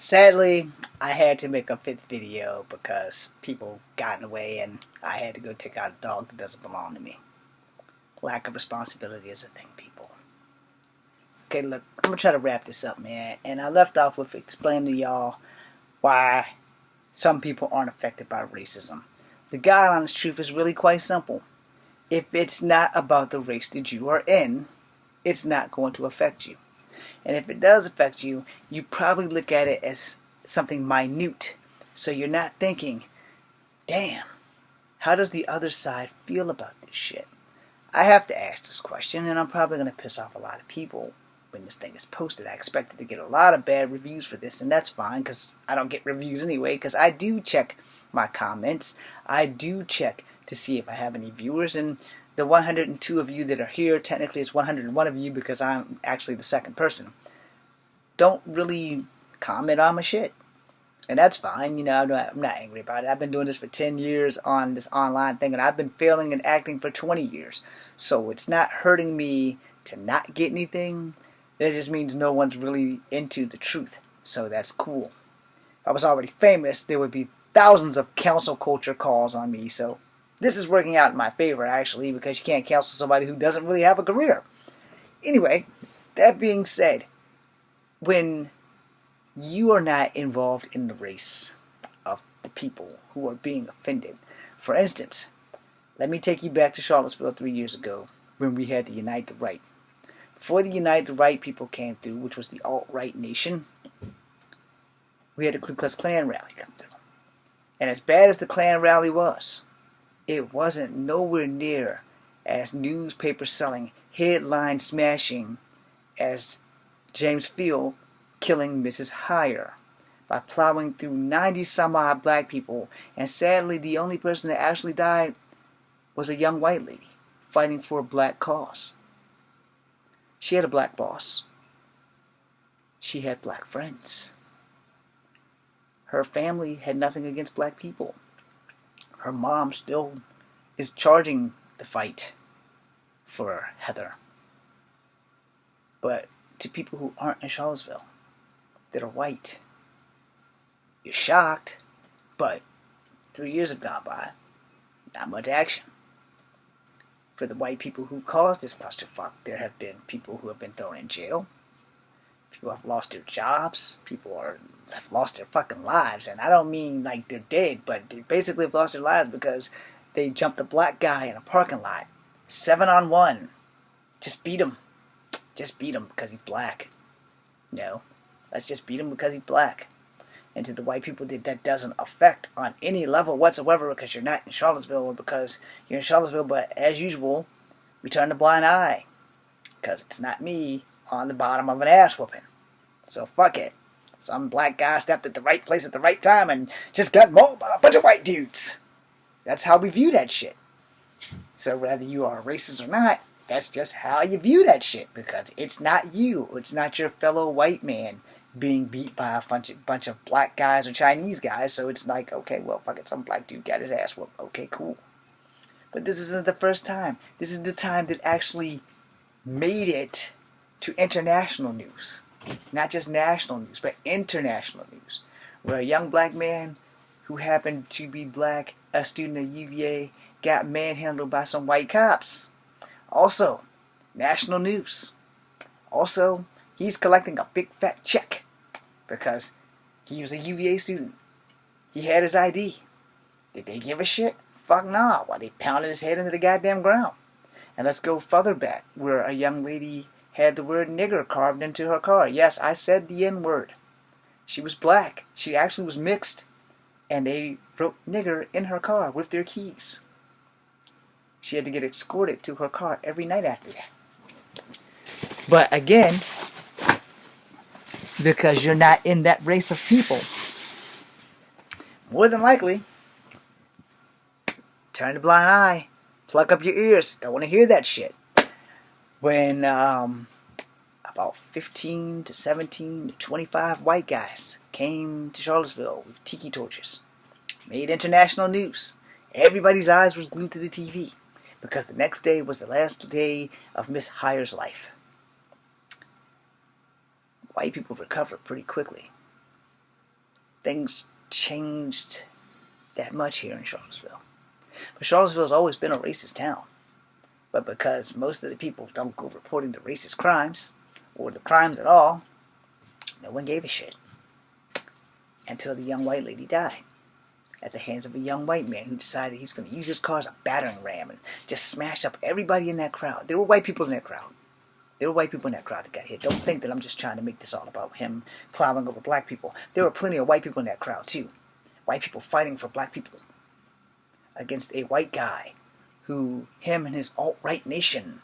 Sadly, I had to make a fifth video because people got in the way and I had to go take out a dog that doesn't belong to me. Lack of responsibility is a thing, people. Okay, look, I'm going to try to wrap this up, man. And I left off with explaining to y'all why some people aren't affected by racism. The God honest truth is really quite simple. If it's not about the race that you are in, it's not going to affect you. And if it does affect you, you probably look at it as something minute. So you're not thinking, damn, how does the other side feel about this shit? I have to ask this question, and I'm probably going to piss off a lot of people when this thing is posted. I expected to get a lot of bad reviews for this, and that's fine, because I don't get reviews anyway, because I do check my comments. I do check to see if I have any viewers, and the 102 of you that are here, technically it's 101 of you because I'm actually the second person, don't really comment on my shit. And that's fine, you know, I'm not angry about it. I've been doing this for 10 years on this online thing, and I've been failing and acting for 20 years. So it's not hurting me to not get anything. That just means no one's really into the truth. So that's cool. If I was already famous, there would be thousands of cancel culture calls on me. So this is working out in my favor, actually, because you can't cancel somebody who doesn't really have a career. Anyway, that being said, when you are not involved in the race of the people who are being offended. For instance, let me take you back to Charlottesville 3 years ago when we had the Unite the Right. Before the Unite the Right people came through, which was the alt-right nation, we had the Ku Klux Klan rally come through. And as bad as the Klan rally was, it wasn't nowhere near as newspaper selling, headline smashing as James Field killing Mrs. Hire by plowing through 90 some odd black people, and sadly the only person that actually died was a young white lady fighting for a black cause. She had a black boss. She had black friends. Her family had nothing against black people. Her mom still is charging the fight for Heather. But to people who aren't in Charlottesville, that are white, you're shocked, but 3 years have gone by. Not much action. For the white people who caused this clusterfuck, there have been people who have been thrown in jail. People have lost their jobs. People have lost their fucking lives. And I don't mean like they're dead, but they basically have lost their lives because they jumped a black guy in a parking lot. 7-on-1. Just beat him. Just beat him because he's black. No. Let's just beat him because he's black. And to the white people, that doesn't affect on any level whatsoever because you're not in Charlottesville or because you're in Charlottesville. But as usual, we turn a blind eye because it's not me on the bottom of an ass whooping. So fuck it. Some black guy stepped at the right place at the right time and just got mauled by a bunch of white dudes. That's how we view that shit. So whether you are racist or not, that's just how you view that shit because it's not you. It's not your fellow white man being beat by a bunch of black guys or Chinese guys, so it's like, okay, well, fuck it, some black dude got his ass whooped. Okay, cool. But this isn't the first time. This is the time that actually made it to international news. Not just national news, but international news. Where a young black man who happened to be black, a student at UVA, got manhandled by some white cops. Also, national news. Also, he's collecting a big fat check because he was a UVA student. He had his ID. Did they give a shit? Fuck nah. While they pounded his head into the goddamn ground. And let's go further back where a young lady had the word nigger carved into her car. Yes, I said the N-word. She was black. She actually was mixed. And they wrote nigger in her car with their keys. She had to get escorted to her car every night after that. But again, because you're not in that race of people, more than likely, turn a blind eye, pluck up your ears. Don't want to hear that shit. When about 15 to 17 to 25 white guys came to Charlottesville with tiki torches, made international news. Everybody's eyes was glued to the TV because the next day was the last day of Miss Hire's life. White people recovered pretty quickly. things changed that much here in Charlottesville. But Charlottesville's always been a racist town. But because most of the people don't go reporting the racist crimes, or the crimes at all, no one gave a shit. Until the young white lady died. At the hands of a young white man who decided he's going to use his car as a battering ram and just smash up everybody in that crowd. There were white people in that crowd. There were white people in that crowd that got hit. Don't think that I'm just trying to make this all about him plowing over black people. There were plenty of white people in that crowd too. White people fighting for black people against a white guy who, him and his alt-right nation,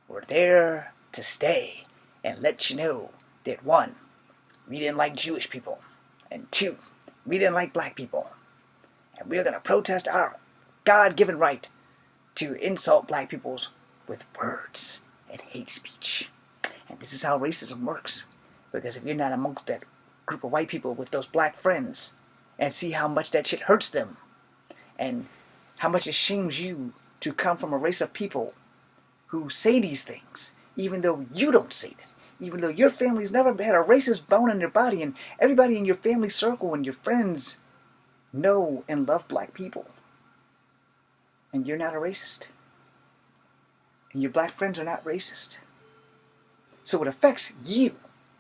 were there to stay and let you know that 1, we didn't like Jewish people, and 2, we didn't like black people, and we're going to protest our God-given right to insult black peoples with words and hate speech. And this is how racism works, because if you're not amongst that group of white people with those black friends, and see how much that shit hurts them, and how much it shames you to come from a race of people who say these things, even though you don't say it, even though your family's never had a racist bone in their body, and everybody in your family circle and your friends know and love black people. And you're not a racist. And your black friends are not racist. So it affects you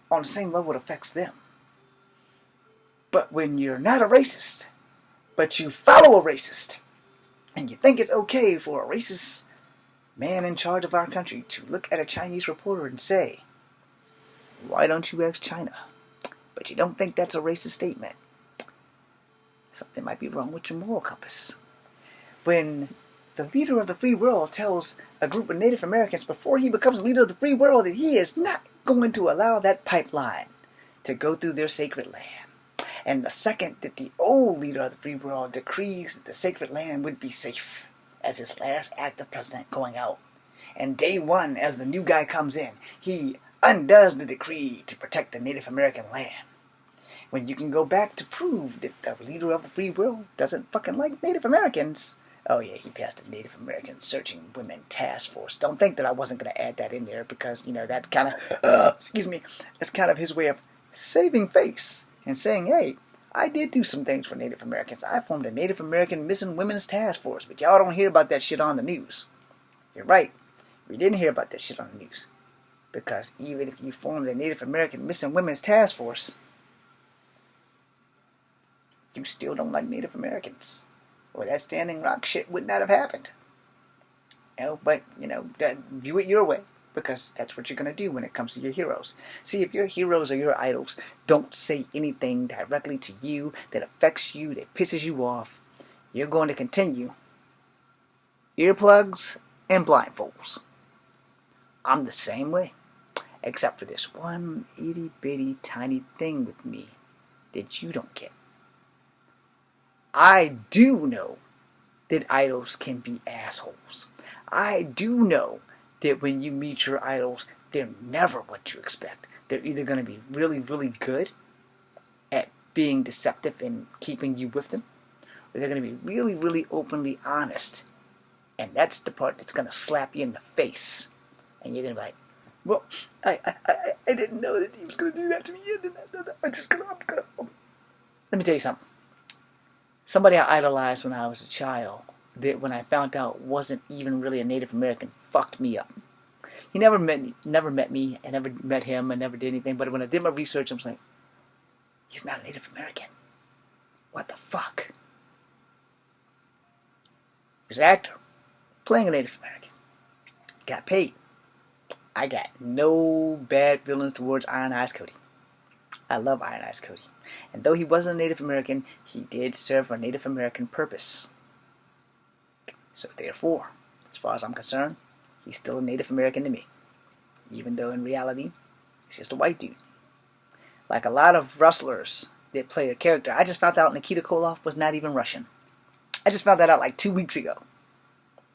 on the same level it affects them. But when you're not a racist, but you follow a racist, and you think it's okay for a racist man in charge of our country to look at a Chinese reporter and say, why don't you ask China? But you don't think that's a racist statement. Something might be wrong with your moral compass. When the leader of the free world tells a group of Native Americans before he becomes leader of the free world that he is not going to allow that pipeline to go through their sacred land. And the second that the old leader of the free world decrees that the sacred land would be safe as his last act of president going out. And day 1, as the new guy comes in, he undoes the decree to protect the Native American land. When you can go back to prove that the leader of the free world doesn't fucking like Native Americans. Oh yeah, he passed the Native American Searching Women Task Force. Don't think that I wasn't going to add that in there because, that kind of, that's kind of his way of saving face and saying, hey, I did do some things for Native Americans. I formed a Native American Missing Women's Task Force, but y'all don't hear about that shit on the news. You're right. We didn't hear about that shit on the news. Because even if you formed a Native American Missing Women's Task Force, you still don't like Native Americans. Or that Standing Rock shit would not have happened. But, view it your way. Because that's what you're going to do when it comes to your heroes. See, if your heroes or your idols don't say anything directly to you that affects you, that pisses you off, you're going to continue earplugs and blindfolds. I'm the same way. Except for this one itty bitty tiny thing with me that you don't get. I do know that idols can be assholes. I do know that when you meet your idols, they're never what you expect. They're either going to be really, really good at being deceptive and keeping you with them, or they're going to be really, really openly honest. And that's the part that's going to slap you in the face. And you're going to be like, well, I didn't know that he was going to do that to me. Let me tell you something. Somebody I idolized when I was a child, that when I found out wasn't even really a Native American, fucked me up. He never met me, I never met him, I never did anything, but when I did my research, I was like, he's not a Native American. What the fuck? He was an actor, playing a Native American. Got paid. I got no bad feelings towards Iron Eyes Cody. I love Iron Eyes Cody. And though he wasn't a Native American, he did serve a Native American purpose. So therefore, as far as I'm concerned, he's still a Native American to me. Even though in reality, he's just a white dude. Like a lot of wrestlers that play a character, I just found out Nikita Koloff was not even Russian. I just found that out like 2 weeks ago.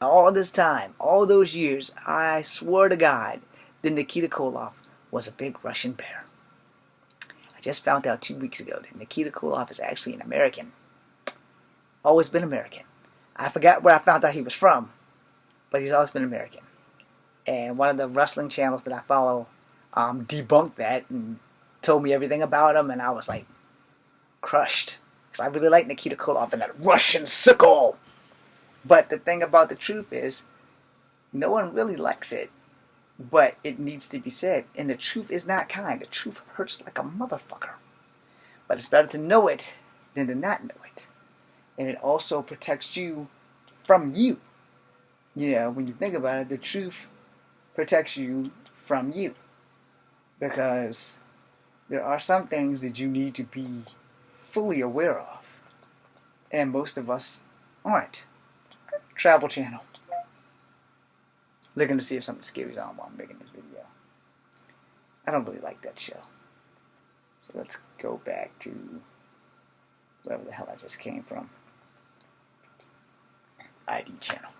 All this time, all those years, I swore to God that Nikita Koloff was a big Russian bear. I just found out 2 weeks ago that Nikita Koloff is actually an American. Always been American. I forgot where I found out he was from, but he's always been American. And one of the wrestling channels that I follow debunked that and told me everything about him, and I was like, crushed. Because I really like Nikita Koloff and that Russian sickle. But the thing about the truth is, no one really likes it. But it needs to be said. And the truth is not kind. The truth hurts like a motherfucker. But it's better to know it than to not know it. And it also protects you from you. You know, when you think about it, the truth protects you from you. Because there are some things that you need to be fully aware of. And most of us aren't. Travel Channel. Looking to see if something scary is on while I'm making this video. I don't really like that show. So let's go back to wherever the hell I just came from. ID Channel.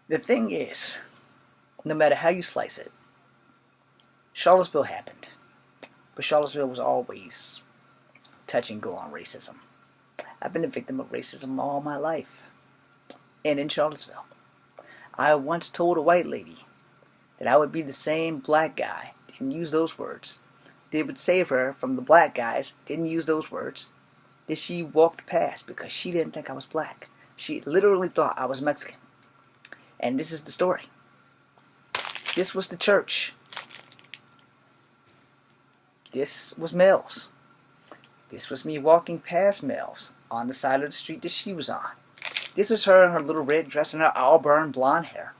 The thing is, no matter how you slice it, Charlottesville happened. But Charlottesville was always touch and go on racism. I've been a victim of racism all my life. And in Charlottesville. I once told a white lady that I would be the same black guy, didn't use those words, that would save her from the black guys, didn't use those words, that she walked past because she didn't think I was black. She literally thought I was Mexican. And this is the story. This was the church. This was Mills. This was me walking past Mills on the side of the street that she was on. This was her in her little red dress and her auburn blonde hair.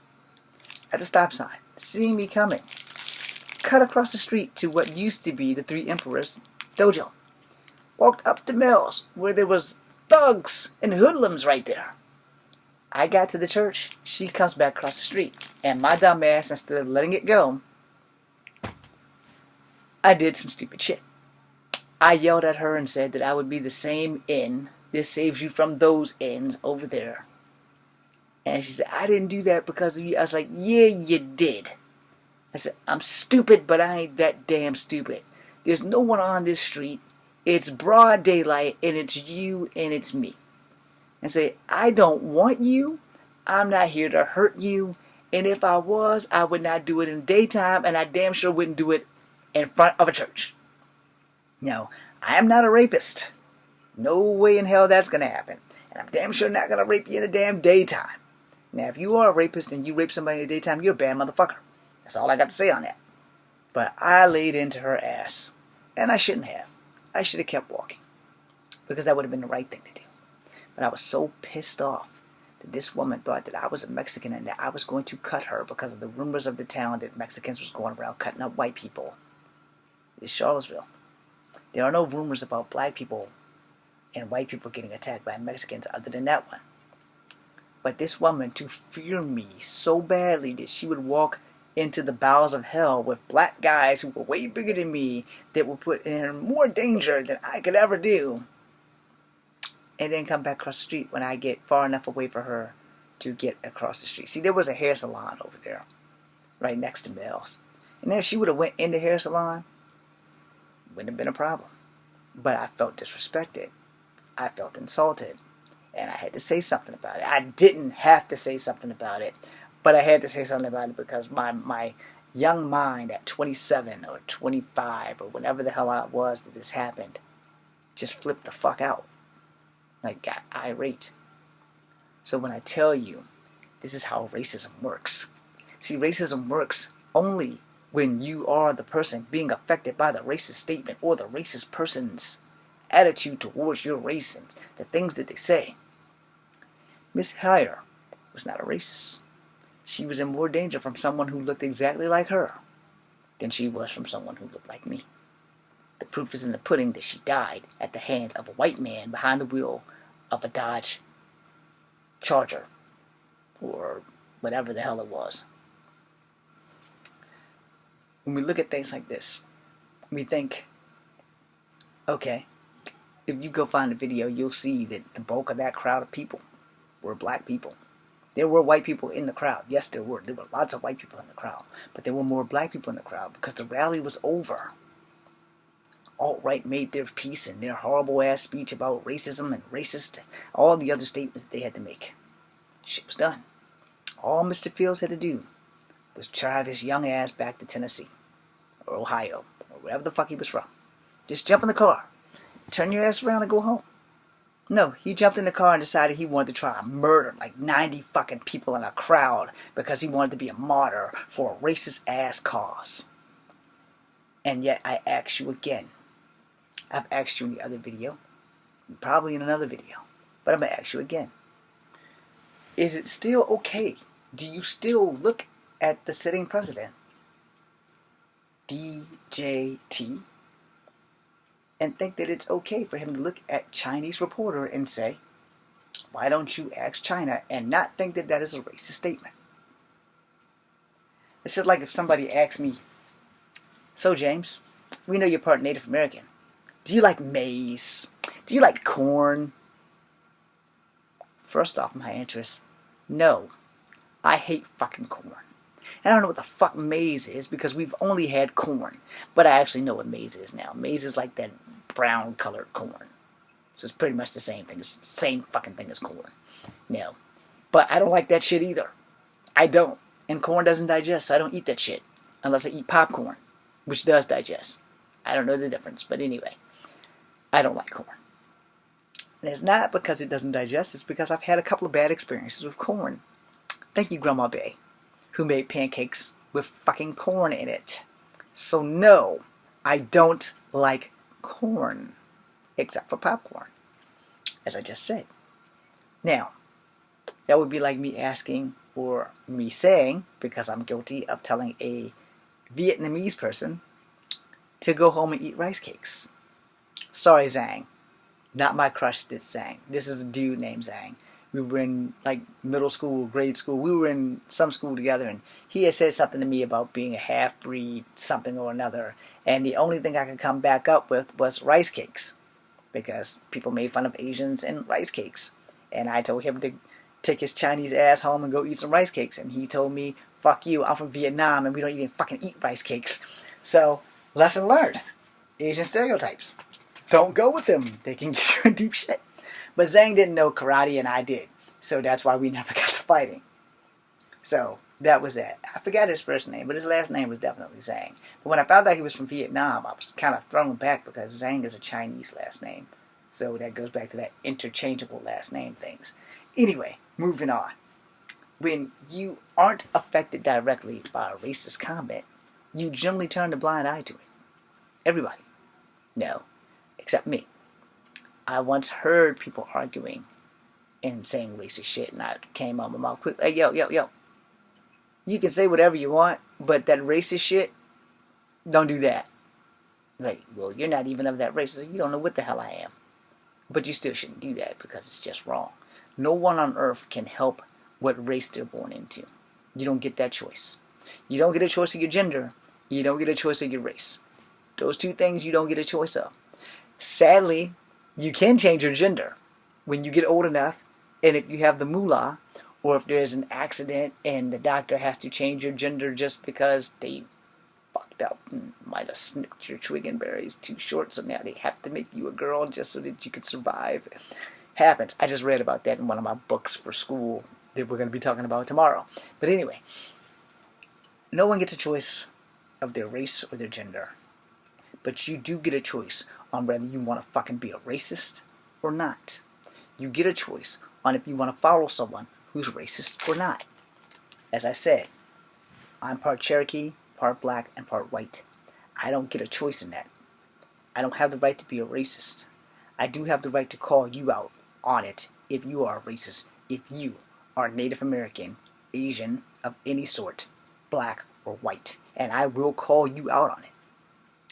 At the stop sign, seeing me coming. Cut across the street to what used to be the Three Emperors dojo. Walked up to Mills, where there was thugs and hoodlums right there. I got to the church. She comes back across the street. And my dumb ass, instead of letting it go, I did some stupid shit. I yelled at her and said that I would be the same in. This saves you from those ends over there. And she said, I didn't do that because of you. I was like, yeah, you did. I said, I'm stupid, but I ain't that damn stupid. There's no one on this street. It's broad daylight, and it's you, and it's me. And say, I don't want you. I'm not here to hurt you. And if I was, I would not do it in the daytime, and I damn sure wouldn't do it in front of a church. No, I am not a rapist. No way in hell that's going to happen. And I'm damn sure not going to rape you in the damn daytime. Now, if you are a rapist and you rape somebody in the daytime, you're a bad motherfucker. That's all I got to say on that. But I laid into her ass. And I shouldn't have. I should have kept walking. Because that would have been the right thing to do. But I was so pissed off that this woman thought that I was a Mexican and that I was going to cut her because of the rumors of the town that Mexicans was going around cutting up white people. It's Charlottesville. There are no rumors about black people and white people getting attacked by Mexicans other than that one. But this woman, to fear me so badly that she would walk into the bowels of hell with black guys who were way bigger than me that would put in more danger than I could ever do, and then come back across the street when I get far enough away for her to get across the street. See, there was a hair salon over there right next to Mills. And if she would have went in the hair salon, wouldn't have been a problem. But I felt disrespected. I felt insulted. And I had to say something about it. I didn't have to say something about it. But I had to say something about it because my young mind at 27 or 25 or whenever the hell I was that this happened just flipped the fuck out. Like, got irate. So when I tell you, this is how racism works. See, racism works only when you are the person being affected by the racist statement or the racist person's attitude towards your race and the things that they say. Miss Heyer was not a racist. She was in more danger from someone who looked exactly like her than she was from someone who looked like me. The proof is in the pudding that she died at the hands of a white man behind the wheel of a Dodge Charger or whatever the hell it was. When we look at things like this, we think, okay, if you go find the video, you'll see that the bulk of that crowd of people were black people. There were white people in the crowd. Yes, there were. There were lots of white people in the crowd. But there were more black people in the crowd because the rally was over. Alt-right made their peace and their horrible-ass speech about racism and racist and all the other statements they had to make. Shit was done. All Mr. Fields had to do was drive his young ass back to Tennessee or Ohio or wherever the fuck he was from. Just jump in the car turn your ass around and go home. No, he jumped in the car and decided he wanted to try to murder like 90 fucking people in a crowd because he wanted to be a martyr for a racist ass cause. And yet I ask you again. I've asked you in the other video, probably in another video, but I'm going to ask you again. Is it still okay? Do you still look at the sitting president, DJT, and think that it's okay for him to look at Chinese reporter and say, why don't you ask China, and not think that that is a racist statement? It's just like if somebody asks me, so James, we know you're part Native American. Do you like maize? Do you like corn? First off, my answer is no. I hate fucking corn. And I don't know what the fuck maize is because we've only had corn. But I actually know what maize is now. Maize is like that brown colored corn. So it's pretty much the same thing. It's the same fucking thing as corn. No. But I don't like that shit either. I don't. And corn doesn't digest, so I don't eat that shit. Unless I eat popcorn, which does digest. I don't know the difference, but anyway. I don't like corn. And it's not because it doesn't digest, it's because I've had a couple of bad experiences with corn. Thank you, Grandma Bay, who made pancakes with fucking corn in it. So no, I don't like corn, except for popcorn, as I just said. Now, that would be like me asking, or me saying, because I'm guilty of telling a Vietnamese person to go home and eat rice cakes. Sorry, Zhang. Not my crush, this Zhang. This is a dude named Zhang. We were in like middle school, grade school. We were in some school together, and he had said something to me about being a half-breed, something or another. And the only thing I could come back up with was rice cakes, because people made fun of Asians and rice cakes. And I told him to take his Chinese ass home and go eat some rice cakes. And he told me, fuck you, I'm from Vietnam, and we don't even fucking eat rice cakes. So, lesson learned. Asian stereotypes. Don't go with them. They can get you in deep shit. But Zhang didn't know karate and I did. So that's why we never got to fighting. So that was that. I forgot his first name, but his last name was definitely Zhang. But when I found out he was from Vietnam, I was kind of thrown back because Zhang is a Chinese last name. So that goes back to that interchangeable last name things. Anyway, moving on. When you aren't affected directly by a racist comment, you generally turn a blind eye to it. Everybody. No. Except me. I once heard people arguing and saying racist shit, and I came on my mouth quick. Hey, yo. You can say whatever you want, but that racist shit, don't do that. Like, well, you're not even of that race. You don't know what the hell I am. But you still shouldn't do that because it's just wrong. No one on earth can help what race they're born into. You don't get that choice. You don't get a choice of your gender. You don't get a choice of your race. Those two things you don't get a choice of. Sadly, you can change your gender when you get old enough, and if you have the moolah, or if there's an accident and the doctor has to change your gender just because they fucked up and might have snipped your twig and berries too short, so now they have to make you a girl just so that you could survive. Happens. I just read about that in one of my books for school that we're going to be talking about tomorrow. But anyway, no one gets a choice of their race or their gender. But you do get a choice on whether you want to fucking be a racist or not. You get a choice on if you want to follow someone who's racist or not. As I said, I'm part Cherokee, part black, and part white. I don't get a choice in that. I don't have the right to be a racist. I do have the right to call you out on it if you are a racist, if you are Native American, Asian, of any sort, black or white. And I will call you out on it.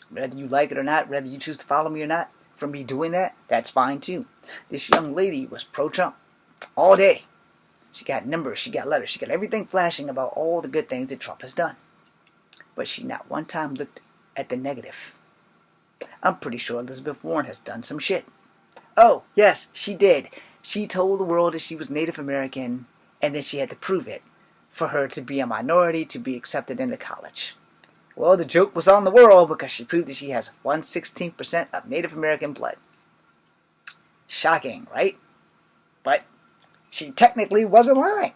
Whether you like it or not, whether you choose to follow me or not, for me doing that, that's fine too. This young lady was pro-Trump all day. She got numbers, she got letters, she got everything flashing about all the good things that Trump has done. But she not one time looked at the negative. I'm pretty sure Elizabeth Warren has done some shit. Oh, yes, she did. She told the world that she was Native American, and then she had to prove it for her to be a minority to be accepted into college. Well, the joke was on the world because she proved that she has 1/16% of Native American blood. Shocking, right? But she technically wasn't lying.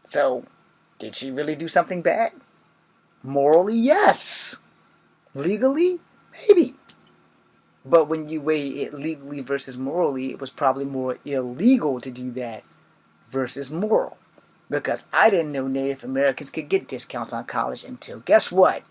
So, did she really do something bad? Morally, yes. Legally, maybe. But when you weigh it legally versus morally, it was probably more illegal to do that versus moral. Because I didn't know Native Americans could get discounts on college until, guess what?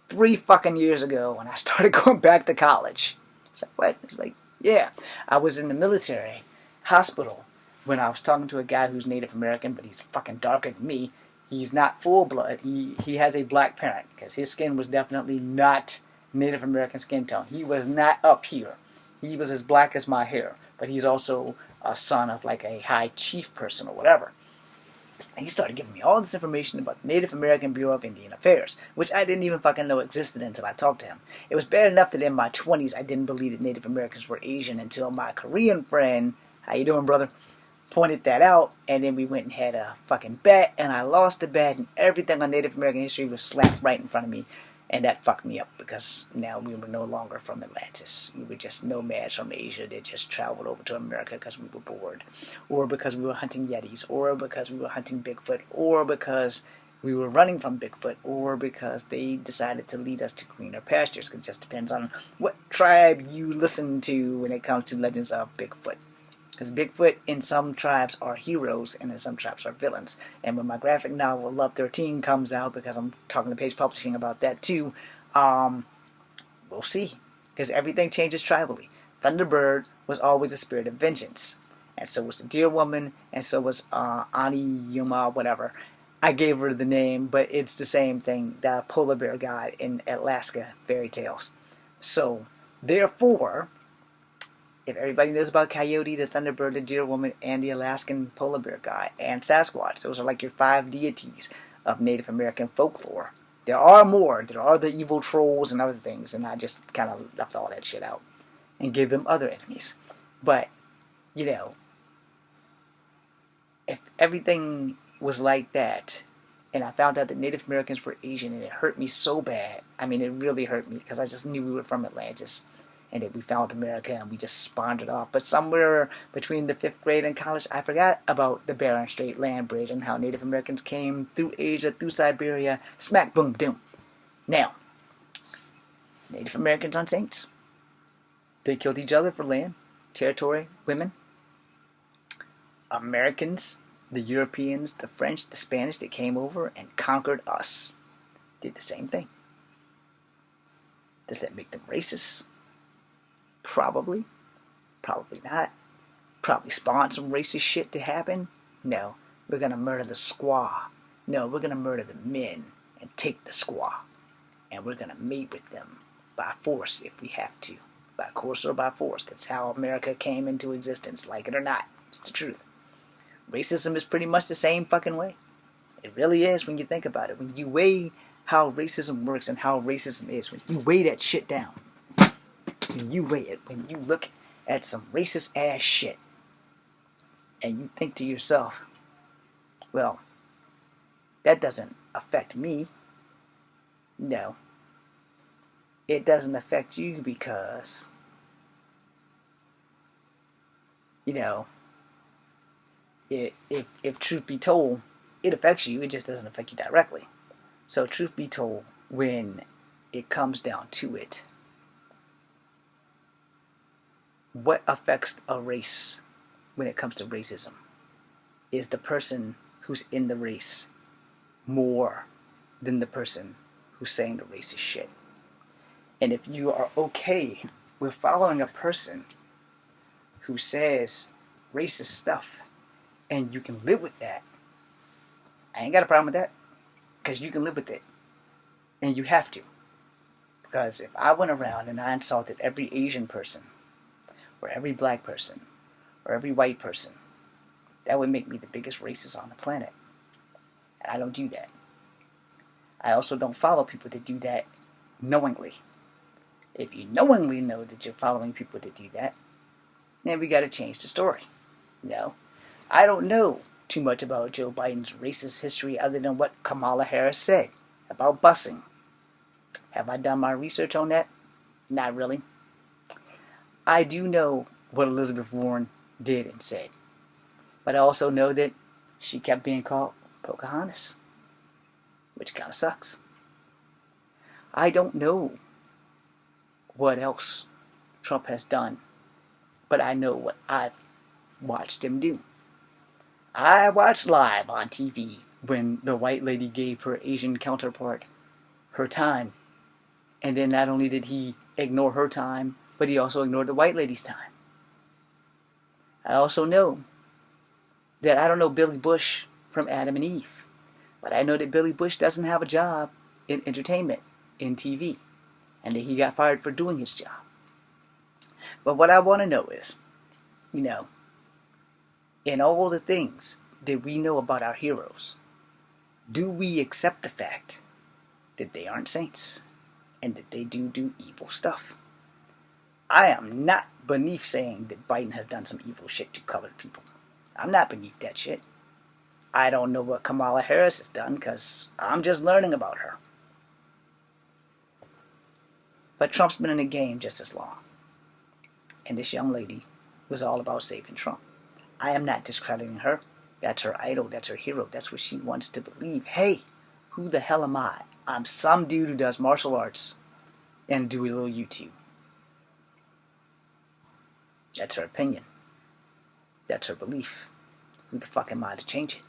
3 fucking years ago when I started going back to college. It's like, what? It's like, yeah. I was in the military hospital when I was talking to a guy who's Native American, but he's fucking darker than me. He's not full blood. He has a black parent because his skin was definitely not Native American skin tone. He was not up here. He was as black as my hair, but he's also a son of like a high chief person or whatever. And he started giving me all this information about the Native American Bureau of Indian Affairs, which I didn't even fucking know existed until I talked to him. It was bad enough that in my 20s I didn't believe that Native Americans were Asian until my Korean friend, how you doing, brother, pointed that out, and then we went and had a fucking bet, and I lost the bet, and everything on Native American history was slapped right in front of me. And that fucked me up because now we were no longer from Atlantis. We were just nomads from Asia that just traveled over to America because we were bored, or because we were hunting Yetis, or because we were hunting Bigfoot, or because we were running from Bigfoot, or because they decided to lead us to greener pastures. It just depends on what tribe you listen to when it comes to legends of Bigfoot. Because Bigfoot in some tribes are heroes and in some tribes are villains. And when my graphic novel Love 13 comes out, because I'm talking to Page Publishing about that too, we'll see. Because everything changes tribally. Thunderbird was always a spirit of vengeance. And so was the Deer Woman, and so was Ani Yuma, whatever. I gave her the name, but it's the same thing, the polar bear god in Alaska fairy tales. So, therefore, if everybody knows about Coyote, the Thunderbird, the Deer Woman, and the Alaskan polar bear guy, and Sasquatch, those are like your 5 deities of Native American folklore. There are more. There are the evil trolls and other things, and I just kind of left all that shit out and gave them other enemies. But, you know, if everything was like that, and I found out that Native Americans were Asian, and it hurt me so bad. I mean, it really hurt me, because I just knew we were from Atlantis. And that we found America and we just spawned it off. But somewhere between the 5th grade and college, I forgot about the Bering Strait land bridge and how Native Americans came through Asia, through Siberia, smack, boom, doom. Now, Native Americans aren't saints. They killed each other for land, territory, women. Americans, the Europeans, the French, the Spanish that came over and conquered us did the same thing. Does that make them racist? Probably. Probably not. Probably spawn some racist shit to happen. No. We're going to murder the squaw. No, we're going to murder the men and take the squaw. And we're going to mate with them by force if we have to. By course or by force. That's how America came into existence, like it or not. It's the truth. Racism is pretty much the same fucking way. It really is when you think about it. When you weigh how racism works and how racism is, when you weigh that shit down, when you weigh it, when you look at some racist ass shit, and you think to yourself, well, that doesn't affect me. No. It doesn't affect you because, you know, if truth be told, it affects you, it just doesn't affect you directly. So truth be told, when it comes down to it, what affects a race when it comes to racism is the person who's in the race more than the person who's saying the racist shit. And if you are okay with following a person who says racist stuff and you can live with that, I ain't got a problem with that, because you can live with it and you have to. Because if I went around and I insulted every Asian person, or every black person, or every white person, that would make me the biggest racist on the planet. And I don't do that. I also don't follow people that do that knowingly. If you knowingly know that you're following people that do that, then we gotta change the story. No. I don't know too much about Joe Biden's racist history other than what Kamala Harris said about busing. Have I done my research on that? Not really. I do know what Elizabeth Warren did and said. But I also know that she kept being called Pocahontas, which kind of sucks. I don't know what else Trump has done, but I know what I've watched him do. I watched live on TV when the white lady gave her Asian counterpart her time. And then not only did he ignore her time, but he also ignored the white lady's time. I also know that I don't know Billy Bush from Adam and Eve, but I know that Billy Bush doesn't have a job in entertainment, in TV, and that he got fired for doing his job. But what I want to know is, in all the things that we know about our heroes, do we accept the fact that they aren't saints and that they do evil stuff? I am not beneath saying that Biden has done some evil shit to colored people. I'm not beneath that shit. I don't know what Kamala Harris has done because I'm just learning about her. But Trump's been in the game just as long. And this young lady was all about saving Trump. I am not discrediting her. That's her idol. That's her hero. That's what she wants to believe. Hey, who the hell am I? I'm some dude who does martial arts and do a little YouTube. That's her opinion. That's her belief. Who the fuck am I to change it?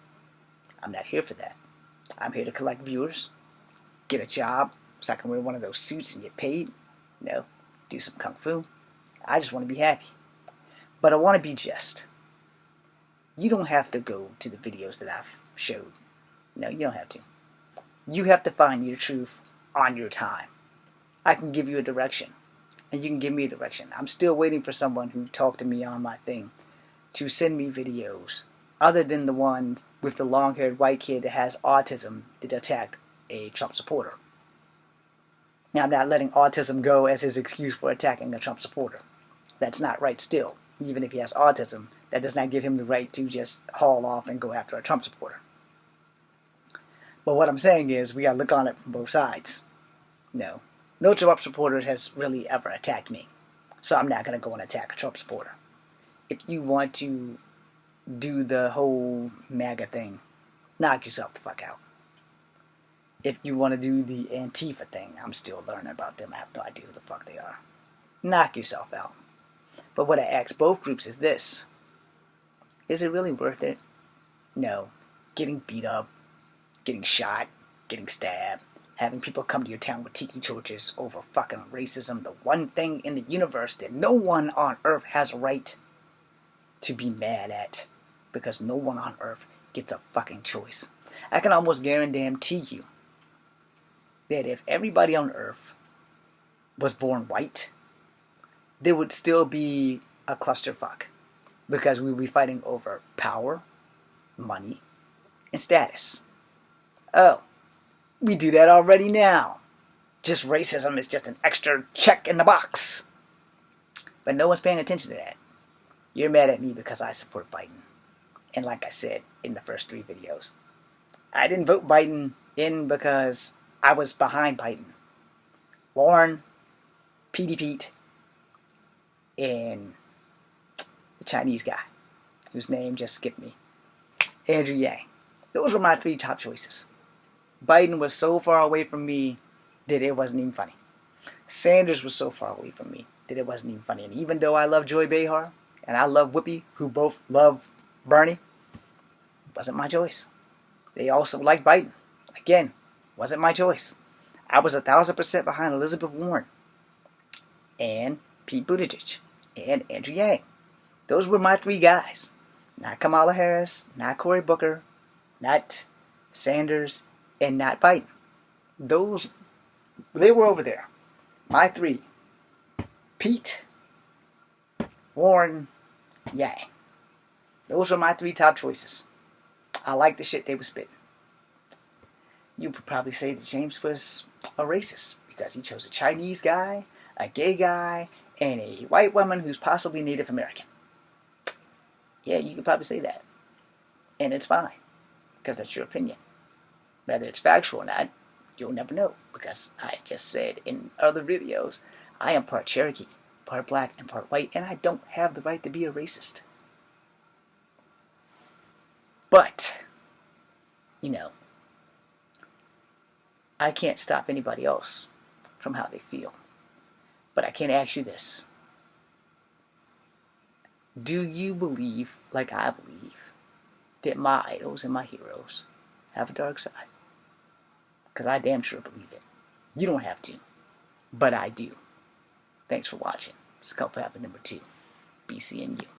I'm not here for that. I'm here to collect viewers, get a job so I can wear one of those suits and get paid. Do some kung fu. I just want to be happy. But I want to be just. You don't have to go to the videos that I've showed. No, you don't have to. You have to find your truth on your time. I can give you a direction, and you can give me a direction. I'm still waiting for someone who talked to me on my thing to send me videos other than the one with the long-haired white kid that has autism that attacked a Trump supporter. Now, I'm not letting autism go as his excuse for attacking a Trump supporter. That's not right still. Even if he has autism, that does not give him the right to just haul off and go after a Trump supporter. But what I'm saying is, we gotta look on it from both sides. No Trump supporter has really ever attacked me. So I'm not gonna go and attack a Trump supporter. If you want to do the whole MAGA thing, knock yourself the fuck out. If you want to do the Antifa thing, I'm still learning about them. I have no idea who the fuck they are. Knock yourself out. But what I ask both groups is this. Is it really worth it? No. Getting beat up, getting shot, getting stabbed, having people come to your town with tiki torches over fucking racism, the one thing in the universe that no one on earth has a right to be mad at, because no one on earth gets a fucking choice. I can almost guarantee you that if everybody on earth was born white, there would still be a clusterfuck, because we would be fighting over power, money, and status. Oh, we do that already now. Just racism is just an extra check in the box. But no one's paying attention to that. You're mad at me because I support Biden. And like I said in the first 3 videos, I didn't vote Biden in because I was behind Biden. Warren, pt5, and the Chinese guy, whose name just skipped me, Andrew Yang. Those were my 3 top choices. Biden was so far away from me that it wasn't even funny. Sanders was so far away from me that it wasn't even funny. And even though I love Joy Behar and I love Whoopi, who both love Bernie, it wasn't my choice. They also like Biden. Again, wasn't my choice. I was 1,000% behind Elizabeth Warren and Pete Buttigieg and Andrew Yang. Those were my 3 guys. Not Kamala Harris, not Cory Booker, not Sanders, and not Biden. They were over there. My 3. Pete, Warren, Yang. Those were my 3 top choices. I like the shit they were spitting. You would probably say that James was a racist because he chose a Chinese guy, a gay guy, and a white woman who's possibly Native American. Yeah, you could probably say that. And it's fine, because that's your opinion. Whether it's factual or not, you'll never know, because I just said in other videos, I am part Cherokee, part black, and part white, and I don't have the right to be a racist. But, I can't stop anybody else from how they feel. But I can ask you this. Do you believe, like I believe, that my idols and my heroes have a dark side? Because I damn sure believe it. You don't have to, but I do. Thanks for watching. It's Cup Habit number 2. BC and you.